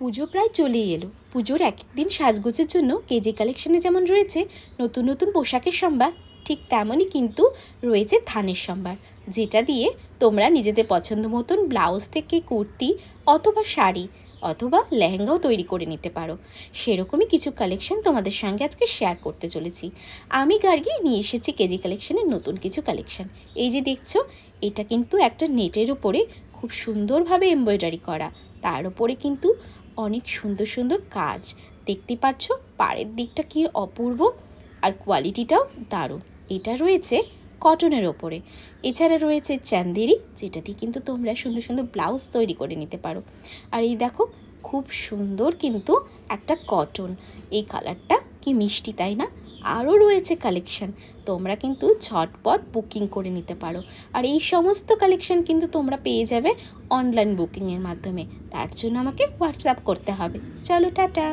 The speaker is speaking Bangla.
পুজো প্রায় চলেই এলো। পুজোর এক একদিন সাজগোজের জন্য কেজি কালেকশনে যেমন রয়েছে নতুন নতুন পোশাকের সম্ভার, ঠিক তেমনই কিন্তু রয়েছে থানের সম্ভার, যেটা দিয়ে তোমরা নিজেদের পছন্দ মতন ব্লাউজ থেকে কুর্তি অথবা শাড়ি অথবা লেহেঙ্গাও তৈরি করে নিতে পারো। সেরকমই কিছু কালেকশন তোমাদের সঙ্গে আজকে শেয়ার করতে চলেছি। আমি গার্গী নিয়ে এসেছি কেজি কালেকশনের নতুন কিছু কালেকশন। এই যে দেখছো, এটা কিন্তু একটা নেটের উপরে খুব সুন্দরভাবে এমব্রয়ডারি করা, তার উপরে কিন্তু অনেক সুন্দর সুন্দর কাজ। দেখতে পাচ্ছ পাড়ের দিকটা কি অপূর্ব, আর কোয়ালিটিটাও দারুণ। এটা রয়েছে কটনের ওপরে। এছাড়া রয়েছে চান্দেরি, যেটা দিয়ে কিন্তু তোমরা সুন্দর সুন্দর ব্লাউজ তৈরি করে নিতে পারো। আর এই দেখো, খুব সুন্দর কিন্তু একটা কটন, এই কালারটা কি মিষ্টি তাই না? আরও রয়েছে কালেকশন, তোমরা কিন্তু ঝটপট বুকিং করে নিতে পারো। আর এই সমস্ত কালেকশন কিন্তু তোমরা পেয়ে যাবে অনলাইন বুকিংয়ের মাধ্যমে। তার জন্য আমাকে হোয়াটসঅ্যাপ করতে হবে। চলো টাটা।